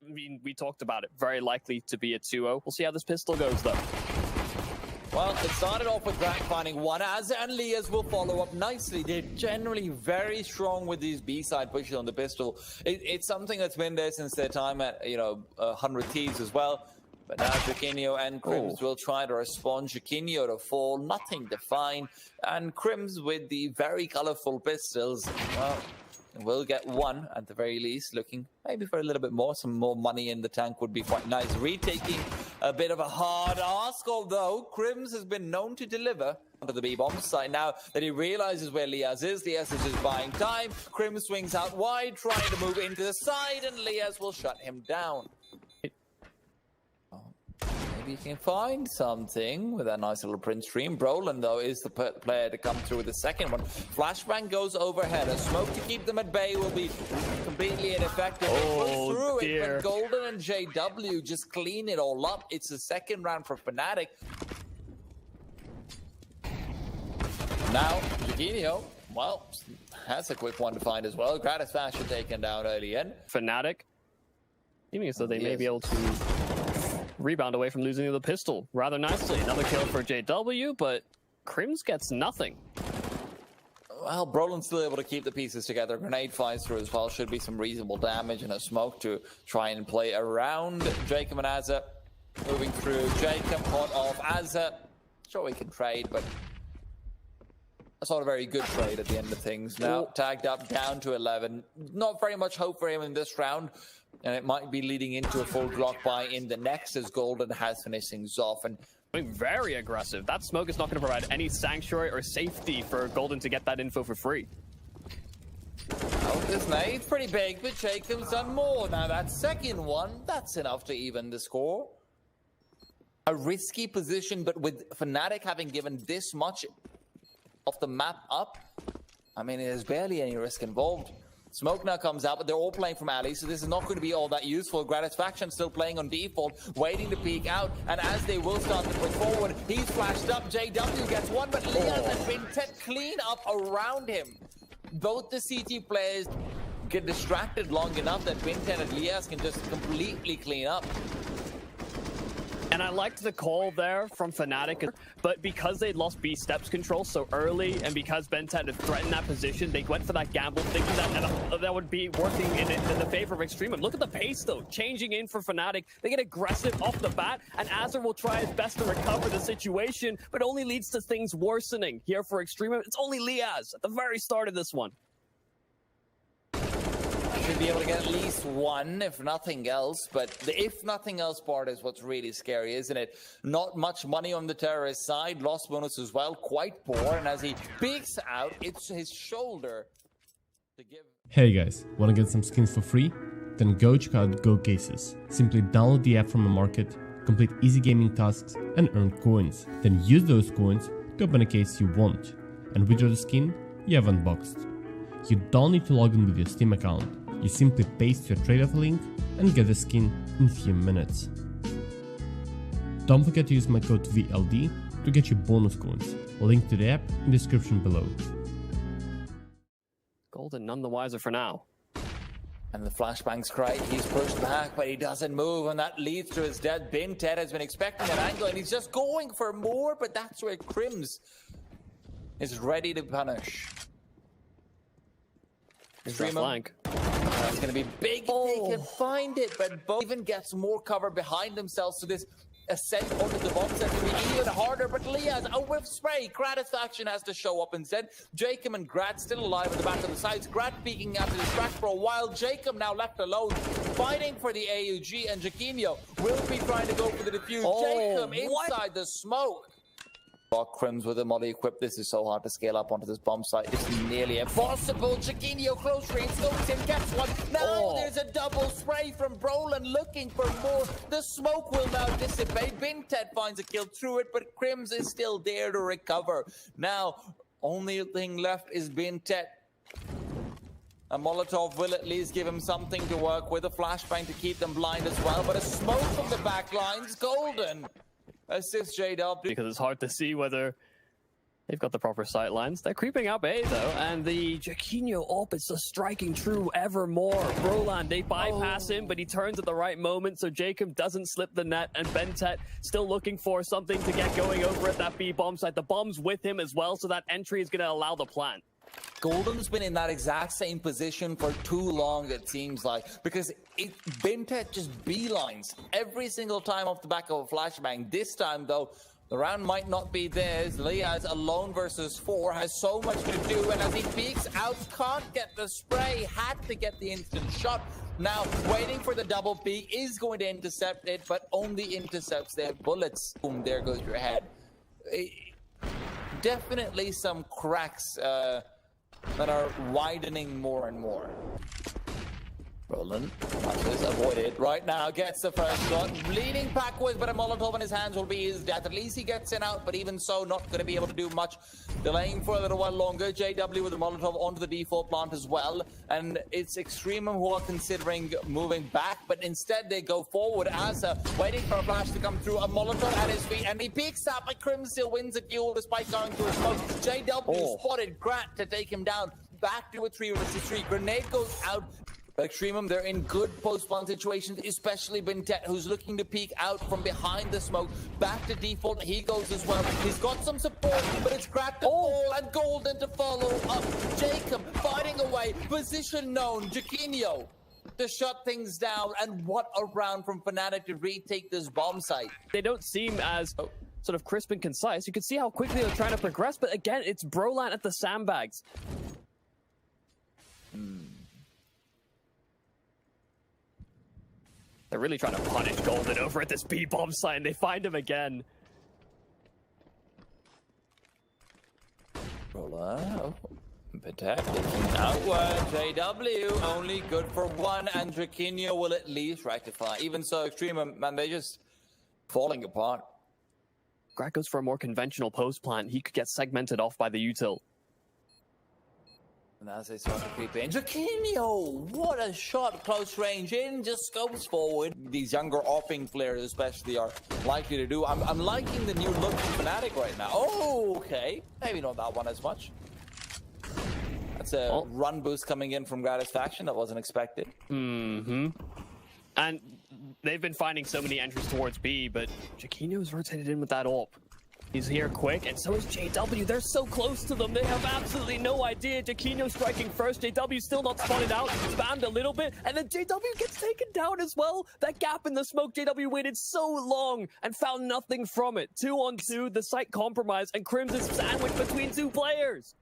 I mean, we talked about it. Very likely to be a 2-0. We'll see how this pistol goes, though. Well, it started off with Grant finding one. Az and Lias will follow up nicely. They're generally very strong with these B-side pushes on the pistol. It's something that's been there since their time at, 100 Thieves as well. But now Jaquinho and Crims will try to respond. Jaquinho to fall, nothing to find. And Crims with the very colorful pistols, well, will get one at the very least. Looking maybe for a little bit more. Some more money in the tank would be quite nice. Retaking a bit of a hard ask, although Crims has been known to deliver onto the B-bomb site. Now that he realizes where Lias is just buying time. Crims swings out wide, trying to move into the side, and Lias will shut him down. Maybe you can find something with that nice little print stream. Brolin, though, is the player to come through with the second one. Flashbang goes overhead. A smoke to keep them at bay will be completely ineffective. Oh, through dear. it, but Golden and JW just clean it all up. It's the second round for Fnatic. Now, Jaquinho, well, that's a quick one to find as well. Gratisfaction taken down early in. Fnatic, seeming as though they may be able to rebound away from losing the pistol rather nicely. Another kill for JW, but Crims gets nothing. Well, Brolin's still able to keep the pieces together. Grenade flies through as well. Should be some reasonable damage and a smoke to try and play around Jacob and Azza. Moving through, Jacob caught off Azza. Sure, we can trade, but that's not a very good trade at the end of things. Now tagged up down to 11. Not very much hope for him in this round. And it might be leading into a full Glock buy in the next as Golden has finished things off. And very aggressive. That smoke is not going to provide any sanctuary or safety for Golden to get that info for free. Oh, this nade's pretty big, but Jacob's done more. Now that second one, that's enough to even the score. A risky position, but with Fnatic having given this much of the map up, I mean, there's barely any risk involved. Smoke now comes out, but they're all playing from alley, so this is not going to be all that useful. Gratisfaction still playing on default, waiting to peek out, and as they will start to push forward, he's flashed up. JW gets one, but Lias and Vintet clean up around him. Both the CT players get distracted long enough that Vintet and Lias can just completely clean up. And I liked the call there from Fnatic, but because they'd lost B steps control so early, and because Bentet had threatened that position, they went for that gamble, thinking that that would be working in the favor of EXTREMUM. Look at the pace, though, changing in for Fnatic. They get aggressive off the bat, and Azur will try his best to recover the situation, but only leads to things worsening here for EXTREMUM. It's only Lias at the very start of this one. Should be able to get at least one, if nothing else. But the if nothing else part is what's really scary, isn't it? Not much money on the terrorist side. Lost bonus as well, quite poor. And as he peeks out, it's his shoulder to give. Hey guys, want to get some skins for free? Then go check out Go Cases. Simply download the app from the market, complete easy gaming tasks, and earn coins. Then use those coins to open a case you want. And withdraw the skin you have unboxed. You don't need to log in with your Steam account. You simply paste your trade offer link and get the skin in a few minutes. Don't forget to use my code VLD to get your bonus coins. Link to the app in the description below. Golden none the wiser for now. And the flashbang's great. He's pushed back, but he doesn't move, and that leads to his death. Bintet has been expecting an angle, and he's just going for more, but that's where Crims is ready to punish. Flank. It's going to be big if they can find it, but Bo even gets more cover behind themselves, so this ascent onto the bomb set will be even harder. But Lias, a whiff spray. Gratisfaction has to show up instead. Jacob and Grat still alive at the back of the sides. Grat peeking out to distract for a while. Jacob now left alone, fighting for the AUG, and Jaquinho will be trying to go for the defuse. Jacob inside the smoke. Crims with a molly equipped. This is so hard to scale up onto this bomb site. It's nearly impossible. Jaquinho close range goes in, gets one. Now there's a double spray from Brolin looking for more. The smoke will now dissipate. Bintet finds a kill through it, but Crims is still there to recover. Now, only thing left is Bintet. A Molotov will at least give him something to work with. A flashbang to keep them blind as well, but a smoke from the back lines. Golden assists JW. Because it's hard to see whether They've got the proper sight lines. They're creeping up A, though, and the Jaquinho op is just striking true ever more. Brolan, they bypass him, but he turns at the right moment, so Jacob doesn't slip the net, and Bentet still looking for something to get going over at that B bomb site. The bomb's with him as well, so that entry is going to allow the plant. Golden's been in that exact same position for too long, it seems like, because Bentet just beelines every single time off the back of a flashbang. This time, though, the round might not be theirs. Liaz alone versus 4 has so much to do, and as he peeks out, can't get the spray, had to get the instant shot. Now, waiting for the double peek, is going to intercept it, but only intercepts their bullets. Boom, there goes your head. Definitely some cracks that are widening more and more. Roland matches avoided right now, gets the first shot, bleeding backwards, but a Molotov in his hands will be his death. At least he gets in out, but even so, not going to be able to do much. Delaying for a little while longer. JW with the Molotov onto the default plant as well, and it's EXTREMUM who are considering moving back, but instead they go forward. Asa waiting for a flash to come through, a Molotov at his feet, and he peeks out, but Crim still wins a duel despite going to a smoke. JW spotted Grat to take him down. Back to a 3 versus 3. Grenade goes out. EXTREMUM, they're in good post-spawn situations, especially Bentet, who's looking to peek out from behind the smoke. Back to default, he goes as well. He's got some support, but it's cracked the ball and Golden to follow up. Jacob fighting away, position known. Jaquinho to shut things down, and what a round from Fnatic to retake this bomb site. They don't seem as sort of crisp and concise. You can see how quickly they're trying to progress, but again, it's Brolan at the sandbags. They're really trying to punish Golden over at this B-bomb site, and they find him again. Roller, protecting outward. JW only good for 1, and Jaquinho will at least rectify. Even so, EXTREMUM, man, they're just falling apart. Grat goes for a more conventional post plant. He could get segmented off by the util. And as they start to creep in, Jaquinho, what a shot, close range in, just goes forward. These younger offing players especially are likely to do. I'm liking the new look from Fnatic right now. Oh, okay. Maybe not that one as much. That's a run boost coming in from Gratisfaction that wasn't expected. And they've been finding so many entries towards B, but Jaquinho's rotated in with that AWP. He's here quick, and so is JW. They're so close to them. They have absolutely no idea. Jaquinho striking first. JW still not spotted out. Spammed a little bit, and then JW gets taken down as well. That gap in the smoke, JW waited so long and found nothing from it. 2-on-2, the site compromised, and Crims is sandwiched between 2 players.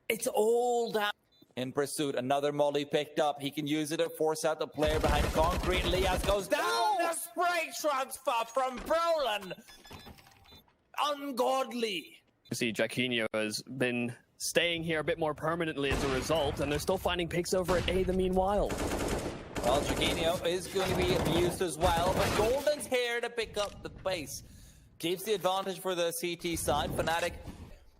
It's all down. In pursuit, another molly picked up. He can use it to force out the player behind concrete. Liaz goes down. The spray transfer from Brolan. Ungodly. You see, Jaquinho has been staying here a bit more permanently as a result, and they're still finding picks over at A the meanwhile. Well, Jaquinho is going to be abused as well, but Golden's here to pick up the pace. Keeps the advantage for the CT side. Fnatic,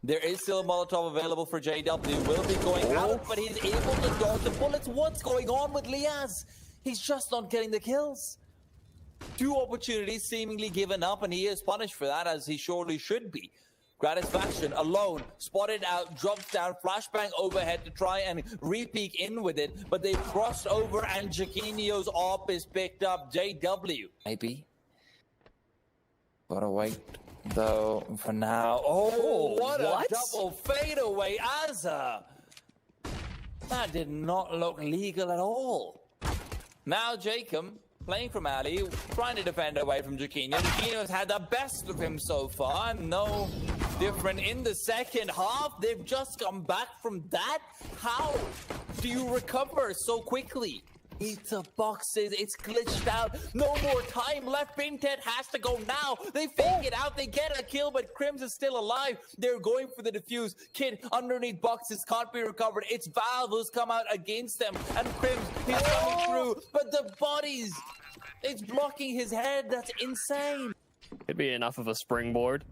there is still a Molotov available for JW. Will be going out, but he's able to dodge the bullets. What's going on with Liaz? He's just not getting the kills. 2 opportunities seemingly given up, and he is punished for that, as he surely should be. Gratisfaction alone, spotted out, drops down, flashbang overhead to try and re-peek in with it, but they've crossed over, and Jaquinho's AWP is picked up. JW. Maybe. Gotta wait, though, for now. Oh, what a double fadeaway, Azza! That did not look legal at all. Now Jacob, playing from Ali, trying to defend away from Jaquinho. Jaquinho's had the best of him so far. No different in the second half. They've just come back from that. How do you recover so quickly? It's a boxes, it's glitched out. No more time left. Bentet has to go now. They fake it out, they get a kill, but Crims is still alive. They're going for the defuse. Kid underneath boxes can't be recovered. It's Valve who's come out against them, and Crims, he's coming through, but the bodies, it's blocking his head. That's insane. Could be enough of a springboard.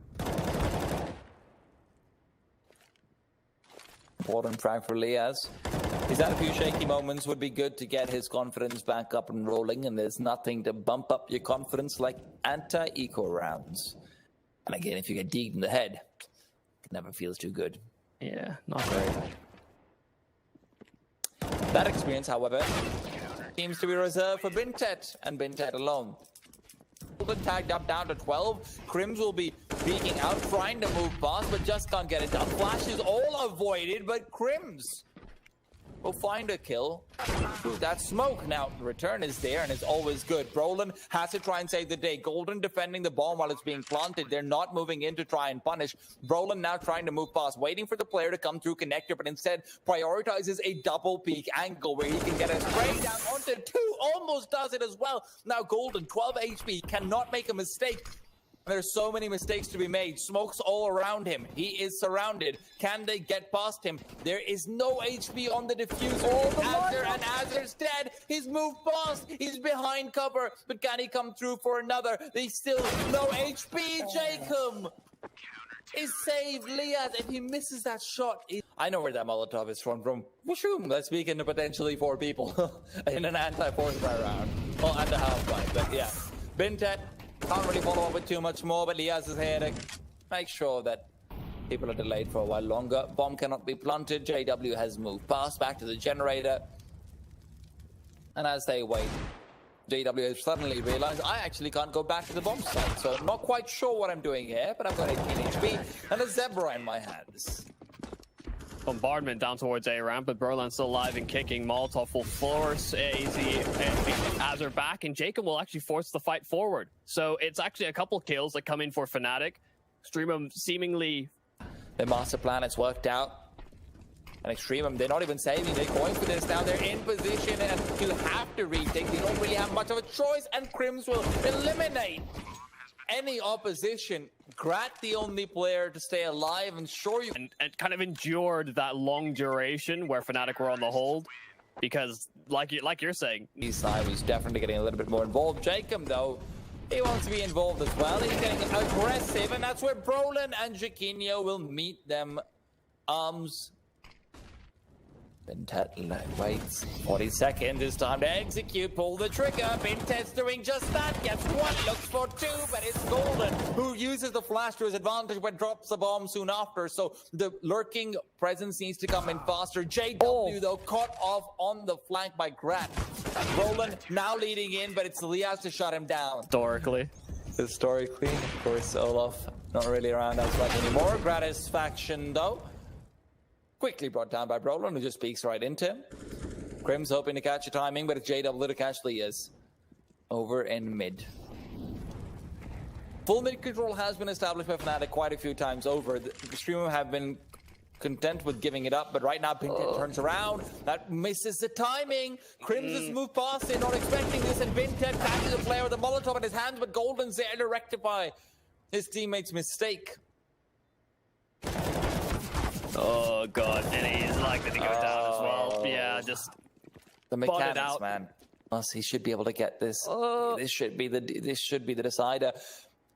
Important frag for Liaz. He's had a few shaky moments. Would be good to get his confidence back up and rolling, and there's nothing to bump up your confidence like anti-eco rounds. And again, if you get deed in the head, never feels too good. Yeah, not great. That experience, however, seems to be reserved for Bintet and Bintet alone. Tagged up down to 12. Crims will be peeking out, trying to move past, but just can't get it done. Flash is all avoided, but Crims will find a kill through that smoke. Now, the return is there, and it's always good. Brolin has to try and save the day. Golden defending the bomb while it's being planted. They're not moving in to try and punish. Brolin now trying to move past, waiting for the player to come through connector, but instead prioritizes a double peek angle where he can get a spray down onto 2. Almost does it as well. Now, Golden, 12 HP, cannot make a mistake. There's so many mistakes to be made. Smoke's all around him. He is surrounded. Can they get past him? There is no HP on the diffuser. And Azer's dead. He's moved past. He's behind cover. But can he come through for another? There's still no HP. Jacob is saved. Liaz, if he misses that shot... I know where that Molotov is from. Whooshum. Let's speak into potentially 4 people in an anti-force round. Well, at the half-fight, but yeah. Bintet can't really follow up with too much more, but Liaz is here to make sure that people are delayed for a while longer. Bomb cannot be planted. JW has moved past, back to the generator. And as they wait, JW has suddenly realized, I actually can't go back to the bomb site. So I'm not quite sure what I'm doing here, but I've got 18 HP and a Zebra in my hands. Bombardment down towards A ramp, but Berlin's still alive and kicking. Molotov will force AZ Azer back, and Jacob will actually force the fight forward. So it's actually a couple kills that come in for Fnatic. EXTREMUM seemingly... The master plan has worked out. And EXTREMUM, they're not even saving, they're going for this now. They're in position and you have to retake. They don't really have much of a choice, and Crims will eliminate any opposition. Grat, the only player to stay alive, and sure you... And kind of endured that long duration where Fnatic were on the hold. Because, like you're saying... Eastside was definitely getting a little bit more involved. Jacob, though, he wants to be involved as well. He's getting aggressive, and that's where Brolin and Jaquinho will meet them. Bintet waits 40 seconds. It's time to execute. Pull the trigger. Bintet's doing just that. Gets 1, looks for 2, but it's Golden who uses the flash to his advantage but drops the bomb soon after. So the lurking presence needs to come in faster. JW, though, caught off on the flank by Grat. Roland now leading in, but it's Liaz to shut him down. Historically, of course, Olaf not really around as much anymore. Grat's faction, though, quickly brought down by Brolin, who just peeks right into him. Crims hoping to catch a timing, but it's JW to catch Liaz over in mid. Full mid control has been established by Fnatic quite a few times over. The EXTREMUM have been content with giving it up, but right now Bintet turns around. That misses the timing. Crims has moved past it, not expecting this, and Bintet catches a player with a Molotov in his hands, but Golden's there to rectify his teammate's mistake. Oh god, and he's likely to go down as well. Yeah, just the mechanics, man. Plus, he should be able to get this. This should be the decider.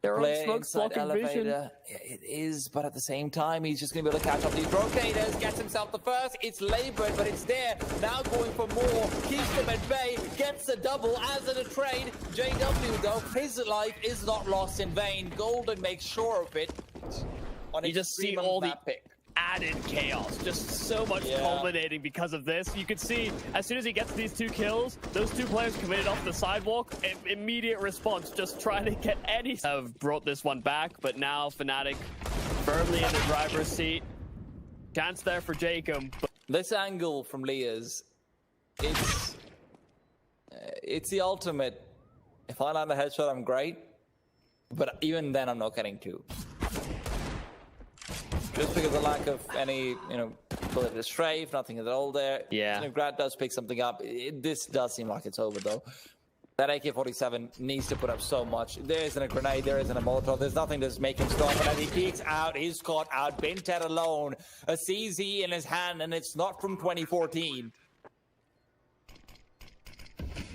They're on smoke blocking elevator. vision. Yeah, it is, but at the same time, he's just going to be able to catch up these rotators. Gets himself the first. It's labored, but it's there. Now going for more. Keeps them at bay. Gets the double as in a trade. JW, though, his life is not lost in vain. Golden makes sure of it. You just see all the added chaos, just so much culminating because of this. You could see as soon as he gets these 2 kills, those 2 players committed off the sidewalk, immediate response, just trying to get any. Have brought this one back, but now Fnatic firmly in the driver's seat. Chance there for Jacob. This angle from Liaz, it's the ultimate. If I land a headshot, I'm great, but even then, I'm not getting 2. Just because of the lack of any, bullet to strafe, nothing at all there. Yeah. If Grad does pick something up, this does seem like it's over, though. That AK-47 needs to put up so much. There isn't a grenade, there isn't a Molotov, there's nothing to make him stop. And as he peeks out, he's caught out. Bintet alone, a CZ in his hand, and it's not from 2014.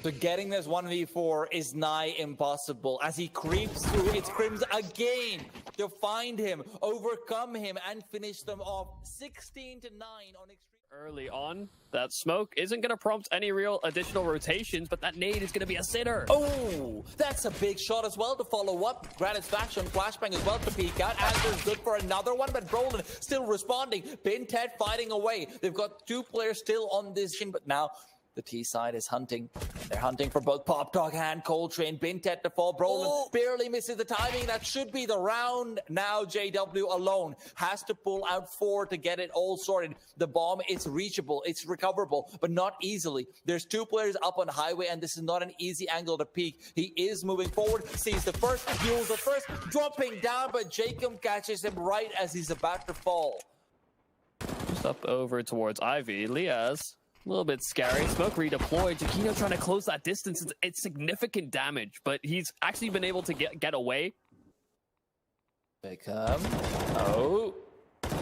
So getting this 1v4 is nigh impossible. As he creeps through, it's Crims again to find him, overcome him, and finish them off 16-9 on Extreme. early on. That smoke isn't going to prompt any real additional rotations, but that nade is going to be a sitter. Oh, that's a big shot as well to follow up. Gratisfaction, flashbang as well to peek out. Azer's good for another one, but Brolin still responding. Binted fighting away. They've got two players still on this shin, but now the T side is hunting. They're hunting for both Pop Dog and Coltrane. Bintet to fall. Brolin barely misses the timing. That should be the round. Now JW alone has to pull out 4 to get it all sorted. The bomb is reachable. It's recoverable, but not easily. There's 2 players up on highway, and this is not an easy angle to peek. He is moving forward, sees the first, fuels the first, dropping down, but Jacob catches him right as he's about to fall. Just up over towards Ivy. Liaz. A little bit scary. Smoke redeployed. Jakino trying to close that distance. It's significant damage, but he's actually been able to get away. They come. Oh,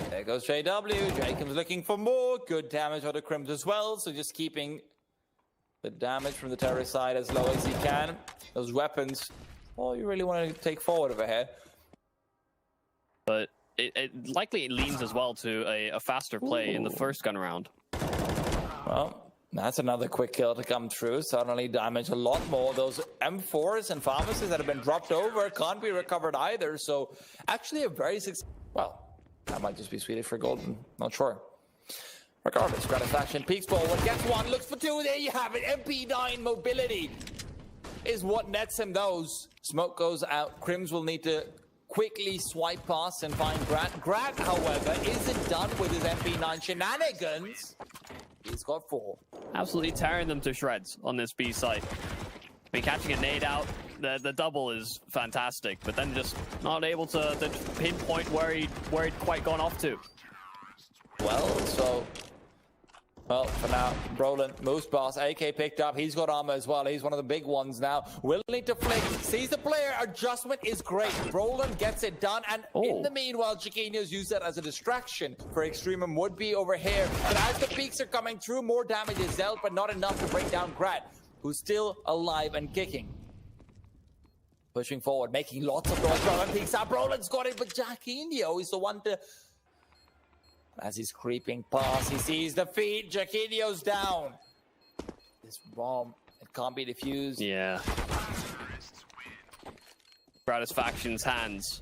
there goes JW. Jacob's looking for more. Good damage on the Crims as well. So just keeping the damage from the terrorist side as low as he can. Those weapons, well, you really want to take forward of ahead. But it likely leans as well to a faster play in the first gun round. Well, that's another quick kill to come through. Suddenly damage a lot more. Those M4s and pharmacies that have been dropped over can't be recovered either. So actually a very well, that might just be Swedish for Golden. Not sure. Regardless, Gratisfaction peeks forward, gets 1, looks for 2. There you have it. MP9 mobility is what nets him those. Smoke goes out. Crims will need to quickly swipe past and find Grat. Grat, however, isn't done with his MP9 shenanigans. He's got 4. Absolutely tearing them to shreds on this B site. I mean, catching a nade out, the double is fantastic, but then just not able to pinpoint where he'd quite gone off to. Well, for now, Brolin, Moose Boss, AK picked up. He's got armor as well. He's one of the big ones now. Will need to flick. Sees the player. Adjustment is great. Brolin gets it done. And in the meanwhile, Chiquinho's used that as a distraction for EXTREMUM would be over here. But as the peaks are coming through, more damage is dealt, but not enough to bring down Grat, who's still alive and kicking. Pushing forward, making lots of noise. Brolin peeks out. Brolin's got it, but Chiquinho is the one to... As he's creeping past, he sees the feet. Jaquinho's down. This bomb, it can't be defused. Yeah. Gratisfaction's hands.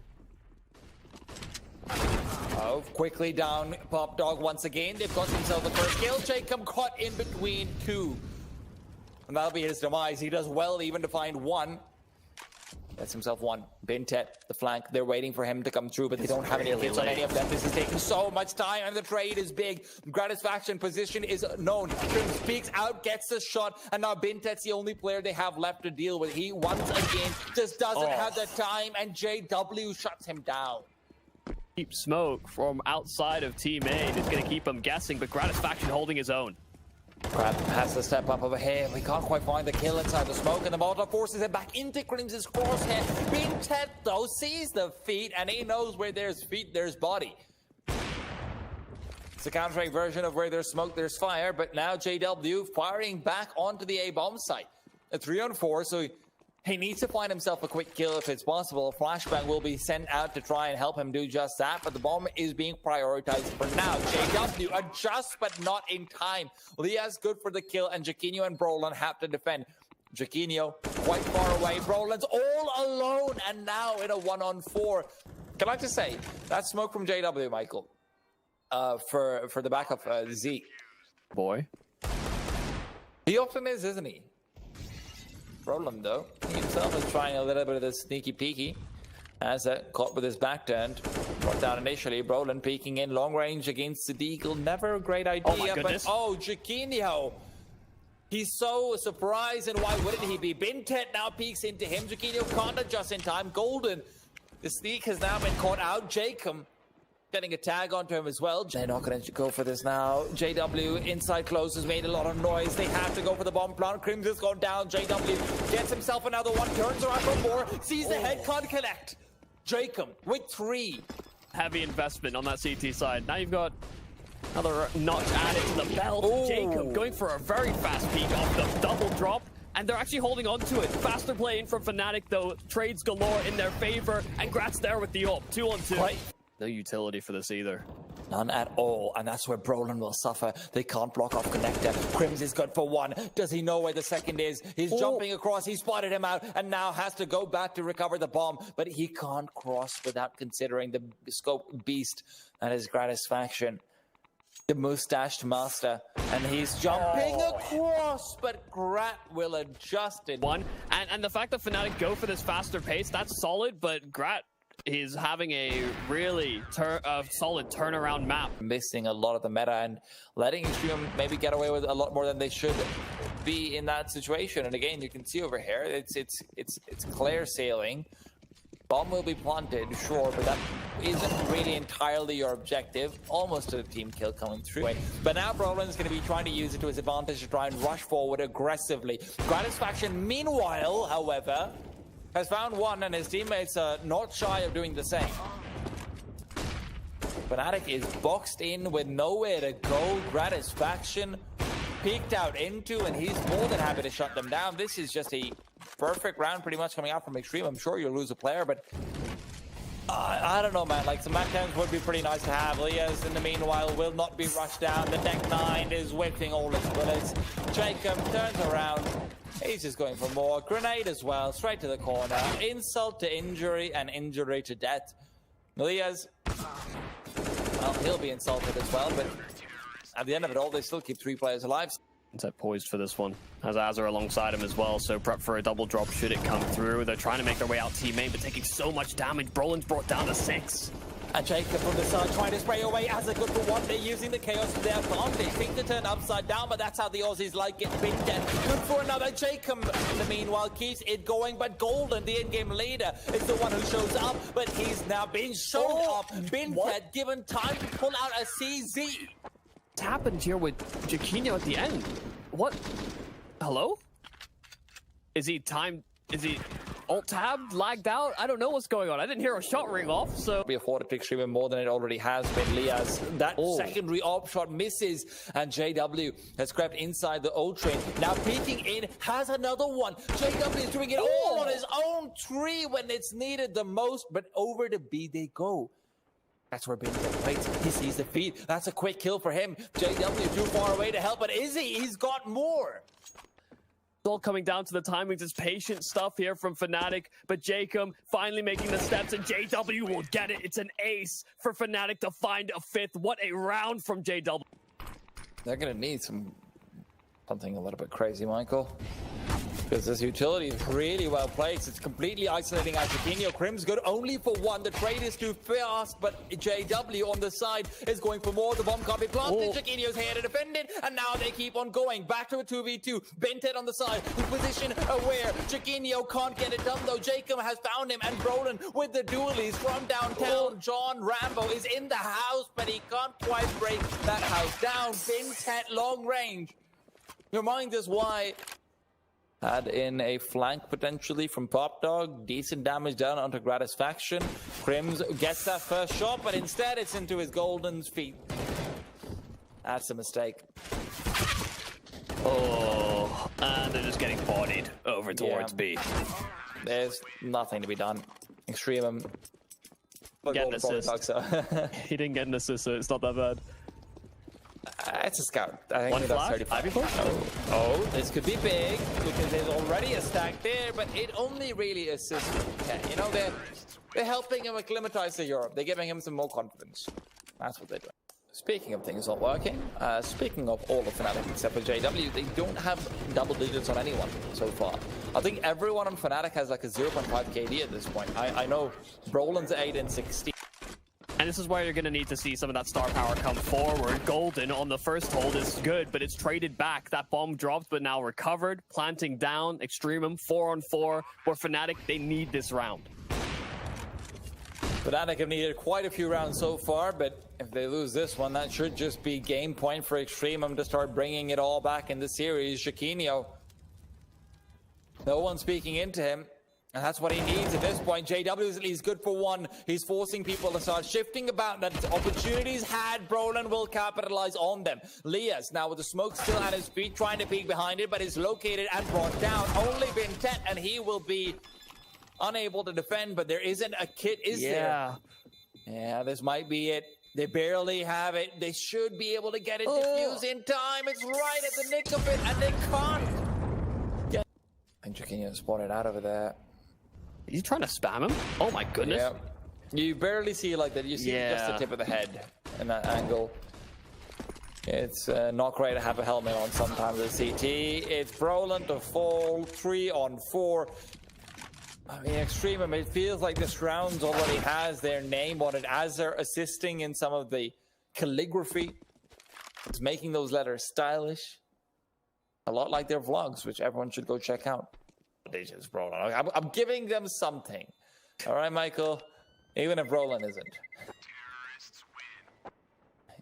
Oh, quickly down. Pop Dog once again. They've got themselves the first kill. Jacob caught in between 2. And that'll be his demise. He does well even to find 1. Gets himself 1. Bintet, the flank. They're waiting for him to come through, but they don't have any hits on any of them. This is taking so much time, and the trade is big. Gratisfaction position is known. Trim speaks out, gets the shot, and now Bintet's the only player they have left to deal with. He, once again, just doesn't have the time, and JW shuts him down. Keep Smoke from outside of team A is going to keep him guessing, but Gratisfaction holding his own. Crab has to step up over here. We can't quite find the kill inside the smoke, and the Molotov forces it back into Crims' crosshair. Bintet, though, sees the feet, and he knows where there's feet, there's body. It's a counter version of where there's smoke, there's fire, but now JW firing back onto the A-bomb site. A 3-on-4, so he needs to find himself a quick kill if it's possible. A flashbang will be sent out to try and help him do just that, but the bomb is being prioritized for now. JW adjusts, but not in time. Liaz good for the kill, and Jaquinho and Brolin have to defend. Jaquinho quite far away. Brolin's all alone, and now in a 1-on-4. Can I just say, that smoke from JW, Michael, for the back of Z. Boy. He often is, isn't he? Brolin, though, he himself is trying a little bit of the sneaky peeky. As caught with his back turned. Brought down initially. Brolin peeking in long range against the Deagle. Never a great idea. Oh my goodness. But Jaquinho. He's so surprised, and why wouldn't he be? Bintet now peeks into him. Jaquinho can't adjust in time. Golden. The sneak has now been caught out. Jacob getting a tag onto him as well. They're not going to go for this now. JW inside close has made a lot of noise. They have to go for the bomb plant. Crims has gone down. JW gets himself another one. Turns around for 4. Sees the head can't connect. Jacob with 3. Heavy investment on that CT side. Now you've got another notch added to the belt. Jacob going for a very fast peek off the double drop. And they're actually holding on to it. Faster play in from Fnatic, though. Trades galore in their favor. And Grat's there with the ult. 2-on-2. Right. No utility for this either. None at all, and that's where Brolin will suffer. They can't block off connector. Crims is good for one. Does he know where the second is? He's jumping across. He spotted him out, and now has to go back to recover the bomb. But he can't cross without considering the scope beast and his Gratisfaction. The mustached master, and he's jumping across, but Grat will adjust it. And the fact that Fnatic go for this faster pace, that's solid, but Grat is having a really solid turnaround map. Missing a lot of the meta and letting EXTREMUM maybe get away with a lot more than they should be in that situation. And again, you can see over here, it's clear sailing. Bomb will be planted, sure, but that isn't really entirely your objective. Almost a team kill coming through. But now Brolin's going to be trying to use it to his advantage to try and rush forward aggressively. Gratisfaction, meanwhile, however, has found one, and his teammates are not shy of doing the same. Fnatic is boxed in with nowhere to go. Gratisfaction peeked out into, and he's more than happy to shut them down. This is just a perfect round pretty much coming out from Extreme. I'm sure you'll lose a player, but I don't know, man. Like, some match would be pretty nice to have. Lias, in the meanwhile, will not be rushed down. The Deck 9 is whipping all its bullets. Jacob turns around. He's just going for more. Grenade as well, straight to the corner. Insult to injury and injury to death. Lias, well, he'll be insulted as well, but at the end of it all, they still keep 3 players alive. Set poised for this one. Has Azure alongside him as well, so prep for a double drop should it come through. They're trying to make their way out teammate, but taking so much damage. Brolin's brought down to 6. And Jacob from the side trying to spray away as a good for one. They're using the chaos for their advantage. Think to turn upside down, but that's how the Aussies like it. Been dead. Good for another. Jacob, in the meanwhile, keeps it going, but Golden, the in-game leader, is the one who shows up, but he's now been shown up. Been dead, given time to pull out a CZ. What's happened here with Jaquinho at the end? What? Hello? Is he alt-tabbed, lagged out? I don't know what's going on. I didn't hear a shot ring off, so... Be afforded to EXTREMUM more than it already has been. Lias, that secondary op shot misses, and JW has crept inside the O train. Now peeking in, has another one. JW is doing it all on his own tree when it's needed the most, but over to B they go. That's where Ben waits. He sees the feed. That's a quick kill for him. JW too far away to help, but Izzy, he's got more. It's all coming down to the timings. It's patient stuff here from Fnatic, but Jacob finally making the steps, and JW will get it. It's an ace for Fnatic to find a 5th. What a round from JW. They're going to need something a little bit crazy, Michael. Because this utility is really well placed. It's completely isolating out Jaquinho. Crim's good only for one. The trade is too fast, but JW on the side is going for more. The bomb can't be planted. Jaquinho's here to defend it, and now they keep on going. Back to a 2v2. Bented on the side. Position aware. Jaquinho can't get it done, though. Jacob has found him, and Brolin with the dualies from downtown. John Rambo is in the house, but he can't quite break that house down. Bentet long range. Remind us why... Add in a flank potentially from Pop Dog. Decent damage done onto Gratisfaction. Crims gets that first shot, but instead it's into his Golden's feet. That's a mistake. Oh, and they're just getting bodied over towards B. There's nothing to be done. EXTREMUM. Get an assist. He didn't get an assist, so it's not that bad. It's a scout. I think One that's flash? 35. Oh, this could be big because there's already a stack there, but it only really assists him. You know, they're helping him acclimatize to Europe. They're giving him some more confidence. That's what they're doing. Speaking of things not working, speaking of all of Fnatic except for JW, they don't have double digits on anyone so far. I think everyone on Fnatic has like a 0.5 KD at this point. I know Brolin's 8 and 16. And this is where you're going to need to see some of that star power come forward. Golden on the first hold is good, but it's traded back. That bomb dropped, but now recovered. Planting down. EXTREMUM 4-on-4. Where Fnatic, they need this round. Fnatic have needed quite a few rounds so far, but if they lose this one, that should just be game point for EXTREMUM to start bringing it all back in the series. Jaquinho, no one speaking into him. And that's what he needs at this point. JW is at least good for one. He's forcing people to start shifting about. That opportunities had, Brolin will capitalize on them. Lias now with the smoke still at his feet, trying to peek behind it, but is located and brought down. Only Bentet, and he will be unable to defend, but there isn't a kit, is there? Yeah, this might be it. They barely have it. They should be able to get it defused in time. It's right at the nick of it, and they can't get. And Jaquinho spotted out over there. He's trying to spam him. Oh my goodness. Yeah. You barely see like that. You see just the tip of the head in that angle. It's not great to have a helmet on sometimes at CT. It's Brolin to fall 3-on-4. I mean, EXTREMUM, it feels like this round already has their name on it as they're assisting in some of the calligraphy. It's making those letters stylish. A lot like their vlogs, which everyone should go check out. They just Brolin. I'm giving them something. All right, Michael? Even if Brolin isn't.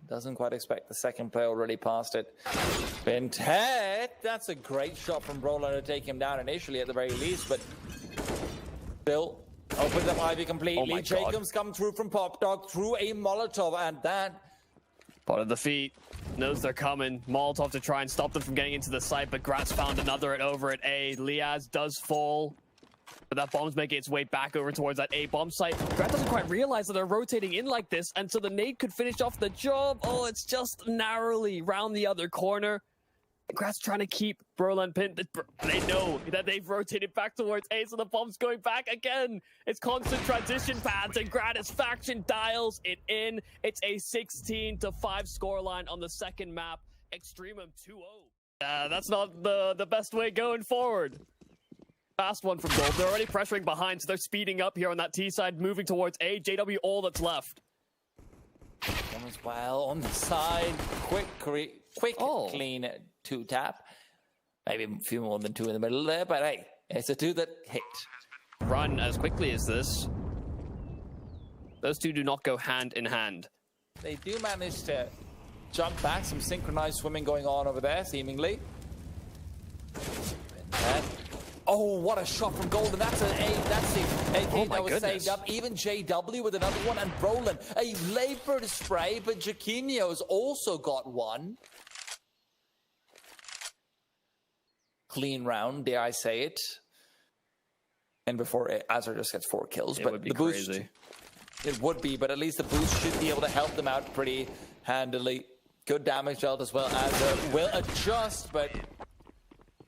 Doesn't quite expect the second play already past it. Bintet, that's a great shot from Brolin to take him down initially at the very least, but still opens up Ivy completely. Oh Jacobs come through from Pop Dog through a Molotov, and that Part of the feet. Knows they're coming. Molotov to try and stop them from getting into the site, but Gratz found another over at A. Liaz does fall. But that bomb's making its way back over towards that A bomb site. Gratz doesn't quite realize that they're rotating in like this, and so the nade could finish off the job. Oh, it's just narrowly round the other corner. Gratz trying to keep Brolin pinned. They know that they've rotated back towards A, so the bomb's going back again. It's constant transition paths, and Gratz faction dials it in. It's a 16-5 scoreline on the second map. EXTREMUM 2-0. That's not the best way going forward. Fast one from Gold. They're already pressuring behind, so they're speeding up here on that T side, moving towards A. JW, all that's left. One as well on the side. Quick, clean 2-tap. Maybe a few more than 2 in the middle there, but hey, it's a 2 that hit. Run as quickly as this. Those two do not go hand in hand. They do manage to jump back. Some synchronized swimming going on over there, seemingly. Oh, what a shot from Golden. That's an A. That's the AK that was saved up. Even JW with another one, and Brolin. A labored spray, but Jaquinho's also got one. Clean round, dare I say it. And before Azar just gets 4 kills. But the boost, it would be, but at least the boost should be able to help them out pretty handily. Good damage dealt as well. Azar will adjust, but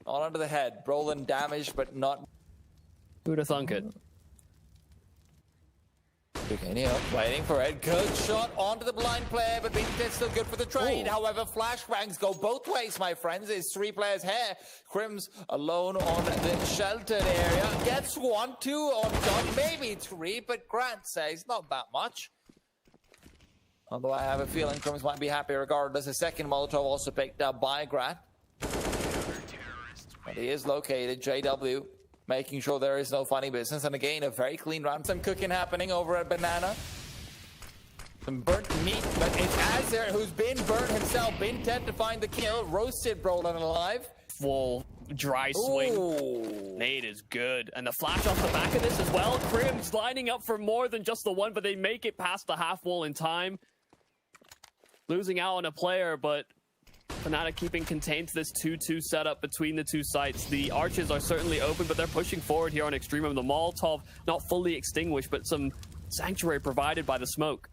all under the head. Brolin damaged, but not. Who'd have thunk it? Jaquinho waiting for it. Good shot onto the blind player, but Bintet's still good for the trade. Ooh. However, flashbangs go both ways, my friends. There's 3 players here. Crims alone on the sheltered area. Gets 1, 2 on top, maybe 3, but Grant says not that much. Although I have a feeling Crims might be happy regardless. A second Molotov also picked up by Grant. But he is located, JW, making sure there is no funny business. And again, a very clean round. Some cooking happening over at Banana. Some burnt meat, but it's Azar who's been burnt himself. Bintet to find the kill. Roasted Brolin alive. Full dry swing. Ooh. Nade is good. And the flash off the back of this as well. Crim's lining up for more than just the one, but they make it past the half wall in time. Losing out on a player, but Fnatic keeping contained to this 2-2 setup between the two sites. The arches are certainly open, but they're pushing forward here on EXTREMUM. The Molotov not fully extinguished, but some sanctuary provided by the smoke.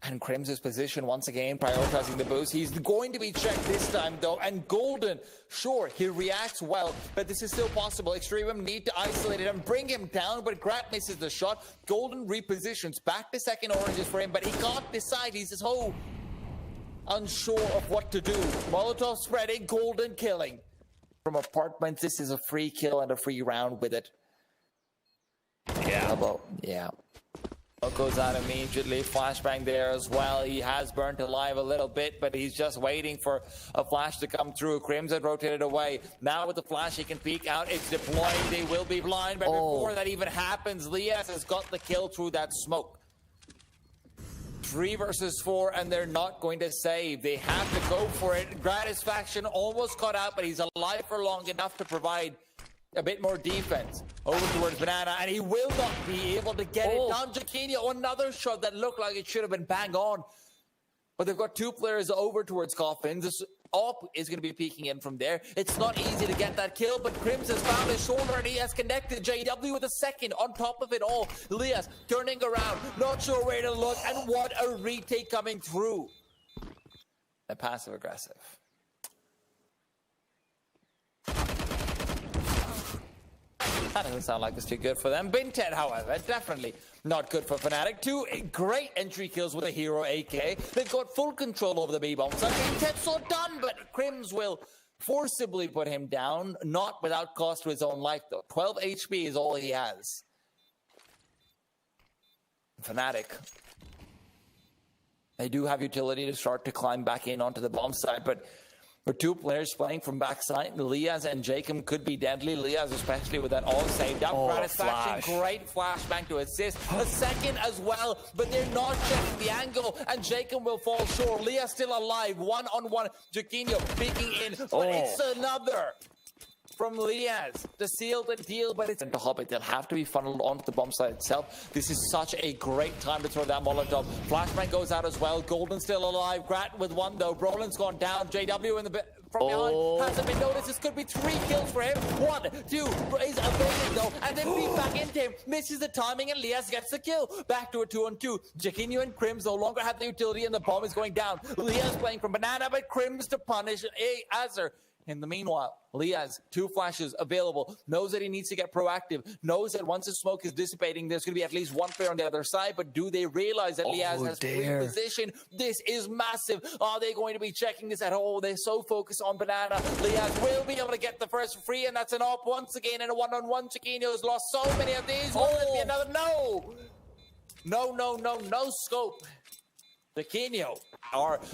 And Crim's position once again, prioritizing the boost. He's going to be checked this time, though. And Golden, sure, he reacts well, but this is still possible. EXTREMUM need to isolate it and bring him down, but Grant misses the shot. Golden repositions back to second oranges for him, but he can't decide. He's just unsure of what to do. Molotov spreading, Golden killing. From apartments, this is a free kill and a free round with it. Yeah. Goes out immediately. Flashbang there as well. He has burnt alive a little bit, but he's just waiting for a flash to come through. Crimson rotated away. Now with the flash, he can peek out. It's deploying. They will be blind, but before that even happens, Liaz has got the kill through that smoke. 3 versus 4, and they're not going to save. They have to go for it. Gratisfaction almost caught out, but he's alive for long enough to provide a bit more defense. Over towards Banana, and he will not be able to get it down. Jaquinho, another shot that looked like it should have been bang on. But they've got 2 players over towards Coffin. Op is going to be peeking in from there. It's not easy to get that kill, but Crims has found his shoulder and he has connected JW with a second on top of it all. Elias turning around, not sure where to look, and what a retake coming through. A passive aggressive. That doesn't sound like it's too good for them. Binted, however, definitely not good for Fnatic. Two great entry kills with a hero AK. They've got full control over the B-bomb. So Binted's so done, but Crims will forcibly put him down, not without cost to his own life, though. 12 HP is all he has. Fnatic. They do have utility to start to climb back in onto the bomb side, but for two players playing from backside, Liaz and Jacob could be deadly. Liaz, especially with that all saved up. Gratisfaction, great flashbang to assist. A second as well, but they're not checking the angle, and Jacob will fall short. Liaz still alive, one-on-one. Jaquinho peeking in, but it's another from Liaz to seal the deal, but it's into Hobbit. They'll have to be funneled onto the bomb site itself. This is such a great time to throw that Molotov. Flashbang goes out as well. Golden still alive. Grat with one though. Brolin's gone down. JW in the from behind hasn't been noticed. This could be 3 kills for him. 1, 2, is evaded though, and then beat back into him. Misses the timing, and Liaz gets the kill. Back to a 2-on-2. Jaquinho and Crims no longer have the utility, and the bomb is going down. Liaz playing from Banana, but Crims to punish Azur. In the meanwhile, Liaz, 2 flashes available, knows that he needs to get proactive, knows that once the smoke is dissipating, there's going to be at least one player on the other side, but do they realize that Liaz has free position? This is massive. Are they going to be checking this at all? They're so focused on Banana. Liaz will be able to get the first free, and that's an op once again in a one-on-one. Chiquinho's lost so many of these. Will it be another? No! No scope. Chiquinho.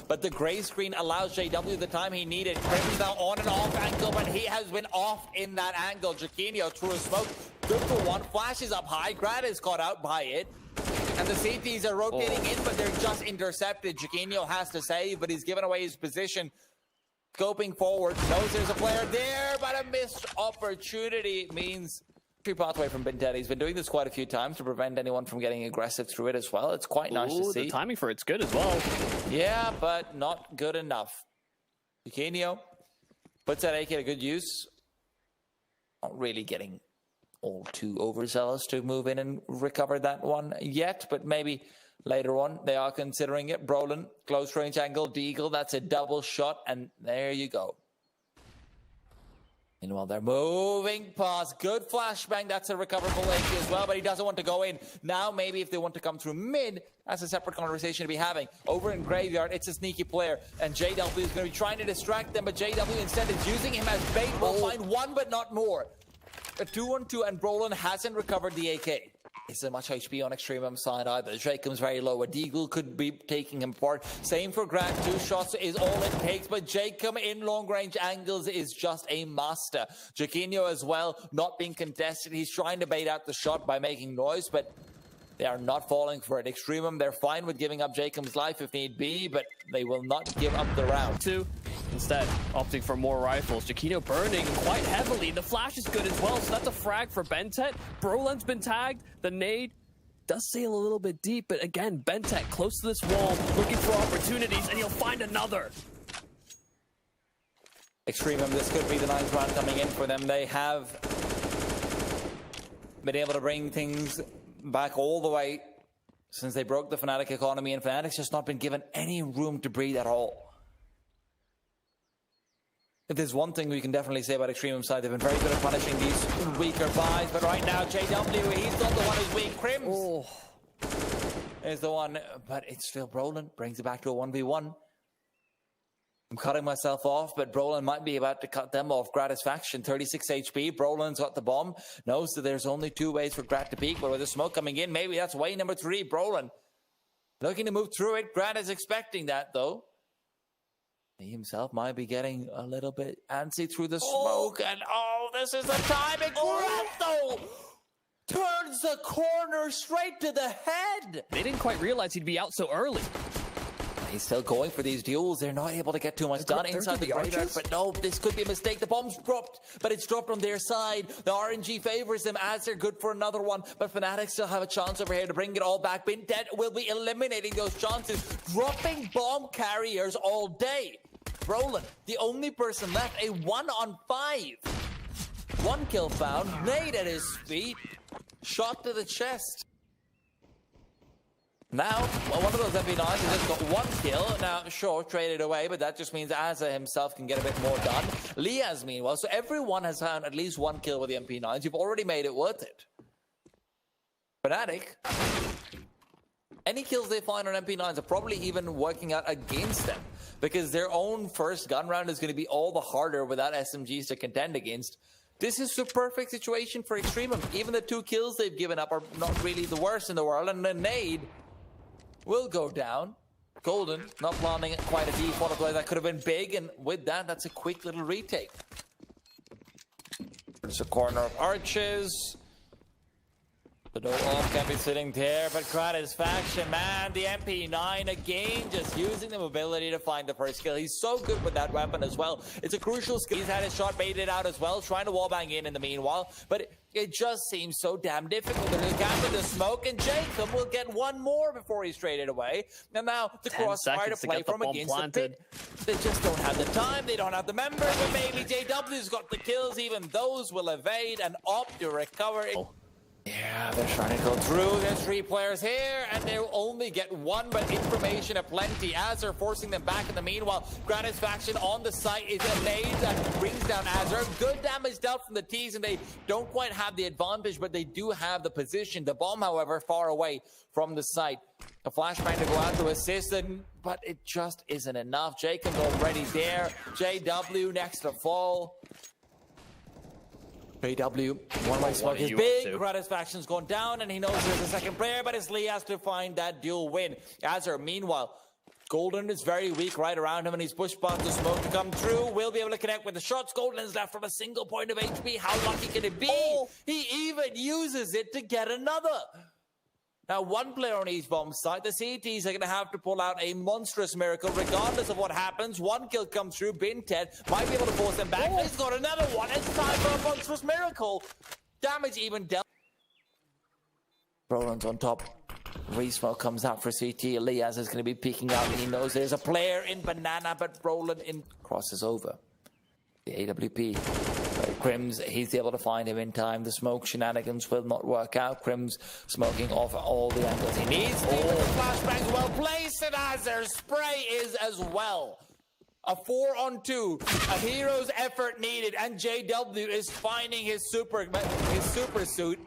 But the gray screen allows JW the time he needed. Crims now on and off angle, but he has been off in that angle. Chiquinho through a smoke. Good for one. Flashes up high. Grad is caught out by it. And the CTs are rotating in, but they're just intercepted. Chiquinho has to save, but he's given away his position. Scoping forward. Knows there's a player there, but a missed opportunity means pathway from Binted. He's been doing this quite a few times to prevent anyone from getting aggressive through it as well. It's quite nice to see. The timing for it's good as well. Yeah, but not good enough. Chiquinho puts that AK to good use. Not really getting all too overzealous to move in and recover that one yet, but maybe later on they are considering it. Brolin, close range angle, Deagle, that's a double shot, and there you go. Meanwhile, they're moving past. Good flashbang. That's a recoverable AK as well, but he doesn't want to go in. Now, maybe if they want to come through mid, that's a separate conversation to be having. Over in Graveyard, it's a sneaky player, and JW is going to be trying to distract them, but JW instead is using him as bait. We'll find one, but not more. A 2-on-2, and Brolin hasn't recovered the AK. Isn't much HP on EXTREMUM side either. Jacob's very low. A Deagle could be taking him apart. Same for Grant. 2 shots is all it takes, but Jacob in long range angles is just a master. Jaquinho as well, not being contested. He's trying to bait out the shot by making noise, but they are not falling for it. EXTREMUM, they're fine with giving up Jacob's life if need be, but they will not give up the round. 2. Instead, opting for more rifles. Jaquinho burning quite heavily. The flash is good as well, so that's a frag for Bentet. Brolin's been tagged. The nade does sail a little bit deep, but again, Bentet close to this wall, looking for opportunities, and he'll find another. EXTREMUM, this could be the 9th round coming in for them. They have been able to bring things back all the way since they broke the Fnatic economy, and Fnatic's just not been given any room to breathe at all. If there's one thing we can definitely say about EXTREMUM's side, they've been very good at punishing these weaker buys, but right now, JW, he's not the one who's weak. Crims is the one, but it's still Brolin. Brings it back to a 1v1. I'm cutting myself off, but Brolin might be about to cut them off. Gratisfaction, 36 HP. Brolin's got the bomb. Knows that there's only 2 ways for Grat to peek, but with the smoke coming in, maybe that's way number 3. Brolin looking to move through it. Grat is expecting that, though. He himself might be getting a little bit antsy through the smoke, and this is the timing. Grat, though, turns the corner straight to the head. They didn't quite realize he'd be out so early. He's still going for these duels. They're not able to get too much done inside the graveyard, but no, this could be a mistake. The bomb's dropped, but it's dropped on their side. The RNG favors them as they're good for another one, but Fnatic still have a chance over here to bring it all back. Binted will be eliminating those chances, dropping bomb carriers all day. Brolin, the only person left, a 1-on-5. 1 kill found, nade at his feet, shot to the chest. Now, one of those MP9s has just got 1 kill. Now, sure, traded away, but that just means Azza himself can get a bit more done. Liaz, meanwhile, so everyone has found at least 1 kill with the MP9s. You've already made it worth it. Fnatic, any kills they find on MP9s are probably even working out against them, because their own first gun round is going to be all the harder without SMGs to contend against. This is the perfect situation for EXTREMUM. Even the 2 kills they've given up are not really the worst in the world, and the nade will go down. Golden not planning quite a default play that could have been big, and with that, that's a quick little retake. It's a corner of arches. The no-off can be sitting there, but Gratisfaction, man, the MP9 again, just using the mobility to find the first kill. He's so good with that weapon as well. It's a crucial skill. He's had his shot baited out as well, trying to wallbang in the meanwhile, but it just seems so damn difficult. There's a gap in the smoke, and Jacob will get 1 more before he's traded away. And now the crossfire to play from against the pit. They just don't have the time, they don't have the members, but maybe JW's got the kills. Even those will evade and opt to recover. Yeah, they're trying to go through. There's 3 players here, and they'll only get 1, but information aplenty as they're forcing them back in the meanwhile. Gratisfaction on the site is a nade that brings down Azure. Good damage dealt from the T's, and they don't quite have the advantage, but they do have the position. The bomb, however, far away from the site. A flashbang to go out to assist, but it just isn't enough. Jacob's already there. JW next to fall. JW, one way smoke is big. Gratisfaction's gone down, and he knows there's a second player, but it's Lee has to find that dual win. Azure, meanwhile, Golden is very weak right around him, and he's pushed past the smoke to come through. Will be able to connect with the shots. Golden is left from a single point of HP. How lucky can it be? He even uses it to get another. Now, 1 player on each bomb site. The CTs are going to have to pull out a monstrous miracle, regardless of what happens. 1 kill comes through. Binted might be able to force them back. He's got another one. It's time for a monstrous miracle. Damage even dealt. Brolin's on top. Resmoke comes out for CT. Elias is going to be peeking out. He knows there's a player in banana, but Brolin crosses over. The AWP. Crims, he's able to find him in time. The smoke shenanigans will not work out. Crims smoking off all the angles he needs. The flashbang's well placed, and as their spray is as well. A 4-on-2, a hero's effort needed, and JW is finding his super suit.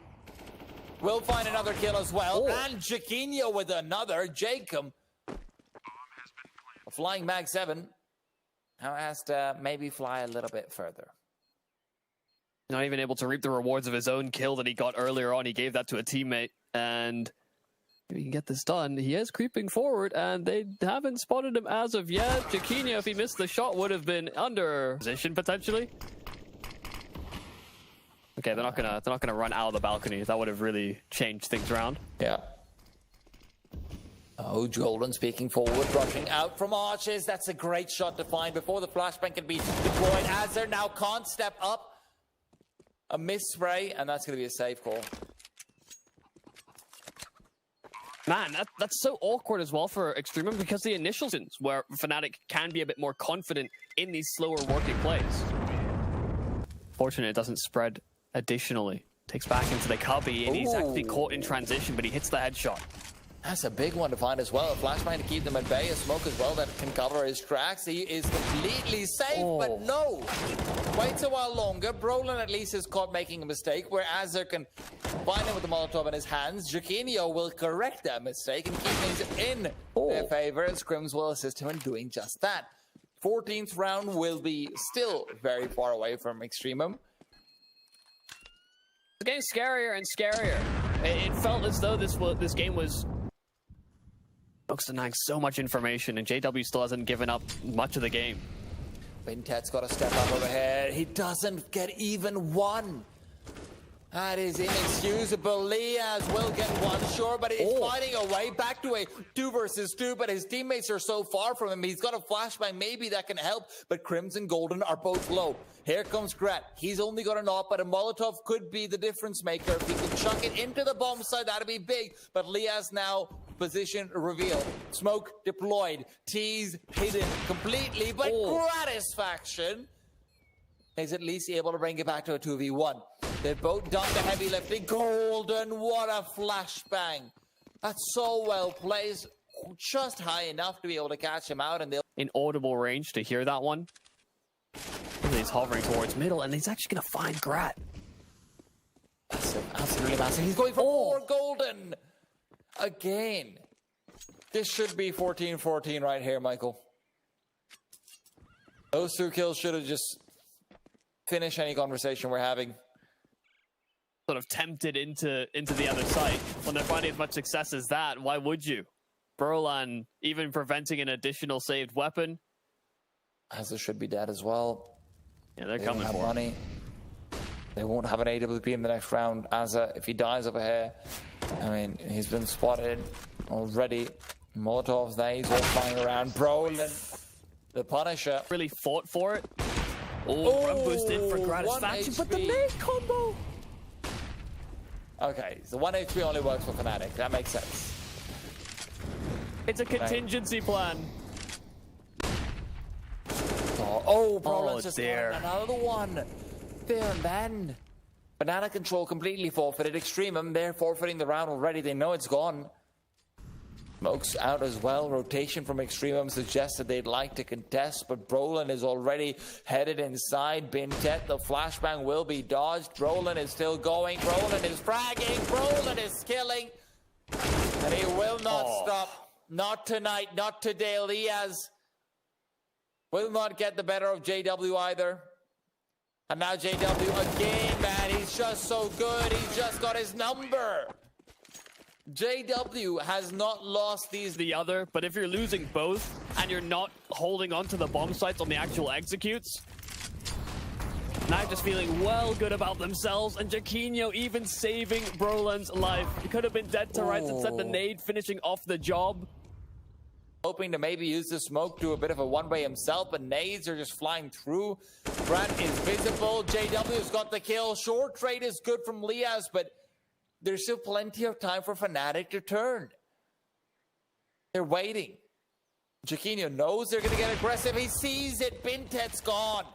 Will find another kill as well, and Jaquinho with another. Jacob, a flying mag 7. Now has to maybe fly a little bit further. Not even able to reap the rewards of his own kill that he got earlier on. He gave that to a teammate, and if he can get this done, he is creeping forward, and they haven't spotted him as of yet. Jaquinho, if he missed the shot, would have been under position potentially. Okay, they're not gonna run out of the balcony. That would have really changed things around. Yeah. Oh, Golden speaking forward, rushing out from arches. That's a great shot to find before the flashbang can be deployed. Azure now can't step up. A miss spray, and that's going to be a safe call. Man, that's so awkward as well for EXTREMUM, because the initial scenes where Fnatic can be a bit more confident in these slower working plays. Fortunately, it doesn't spread additionally. Takes back into the cubby, and he's actually caught in transition, but he hits the headshot. That's a big one to find as well. A flashbang to keep them at bay. A smoke as well that can cover his tracks. He is completely safe, but no. Waits a while longer. Brolin at least is caught making a mistake, where Azure can find him with the Molotov in his hands. Jaquinho will correct that mistake and keep things in their favor, and Scrims will assist him in doing just that. 14th round will be still very far away from EXTREMUM. It's getting scarier and scarier. It felt as though this game was denying so much information, and JW still hasn't given up much of the game. Bintet's got to step up overhead. He doesn't get even 1. That is inexcusable. Liaz will get 1, sure, but he's fighting away back to a 2 versus 2, but his teammates are so far from him. He's got a flashbang, maybe that can help, but Crimson Golden are both low. Here comes Grat. He's only got an op, but a Molotov could be the difference maker. If he can chuck it into the bomb side, that'd be big, but Liaz now Position reveal. Smoke deployed. Tease hidden completely. But Gratisfaction is at least able to bring it back to a 2v1. They've both done the heavy lifting. Golden, what a flashbang. That's so well placed. Just high enough to be able to catch him out. And they'll... In audible range to hear that one. He's hovering towards middle, and he's actually going to find Grat. Massive, absolutely massive. He's going for more golden. Again. This should be 14-14 right here, Michael. Those 2 kills should have just finished any conversation we're having. Sort of tempted into the other side. When they're finding as much success as that, why would you? Brolan even preventing an additional saved weapon. Azza should be dead as well. Yeah, they're They coming don't have for him. money. They won't have an AWP in the next round. Azza, if he dies over here, I mean, he's been spotted already. Molotovs, he's all flying around. Brolan, the Punisher. Really fought for it. Oh, run boost in for Gratisfaction, but the nade combo. Okay, so 1 HP only works for Fnatic. That makes sense. It's a contingency plan. Brolan's just got another one. There and then. Banana control completely forfeited. EXTREMUM, they're forfeiting the round already. They know it's gone. Smoke's out as well. Rotation from EXTREMUM suggests that they'd like to contest, but Brolan is already headed inside. Bintet, the flashbang will be dodged. Brolan is still going. Brolan is fragging. Brolan is killing. And he will not stop. Not tonight. Not today. Liaz will not get the better of JW either. And now JW again, man. He's just so good. He's just got his number. JW has not lost these. The other, but if you're losing both and you're not holding on to the bomb sites on the actual executes, now just feeling well good about themselves. And Jaquinho even saving Brolan's life. He could have been dead to rights instead the nade finishing off the job. Hoping to maybe use the smoke to a bit of a one-way himself, but nades are just flying through. Grant is visible. JW's got the kill. Short trade is good from Liaz, but there's still plenty of time for Fnatic to turn. They're waiting. Jaquinho knows they're going to get aggressive. He sees it. Bintet's gone.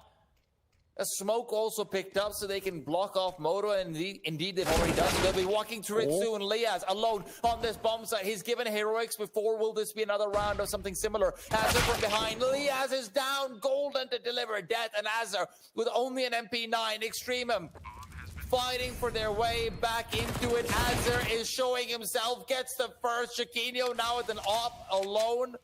A smoke also picked up so they can block off Moto, and indeed they've already done so. They'll be walking through it soon. Liaz alone on this bomb site. He's given heroics before. Will this be another round of something similar? Azar from behind. Liaz is down. Golden to deliver death, and Azar with only an MP9. EXTREMUM fighting for their way back into it. Azar is showing himself. Gets the first. Jaquinho now with an op alone.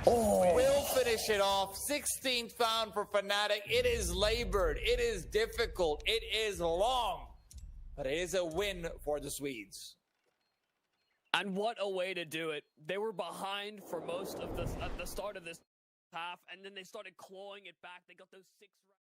Will finish it off. 16th found for Fnatic. It is labored. It is difficult. It is long. But it is a win for the Swedes. And what a way to do it. They were behind for most of this at the start of this half, and then they started clawing it back. They got those 6 rounds.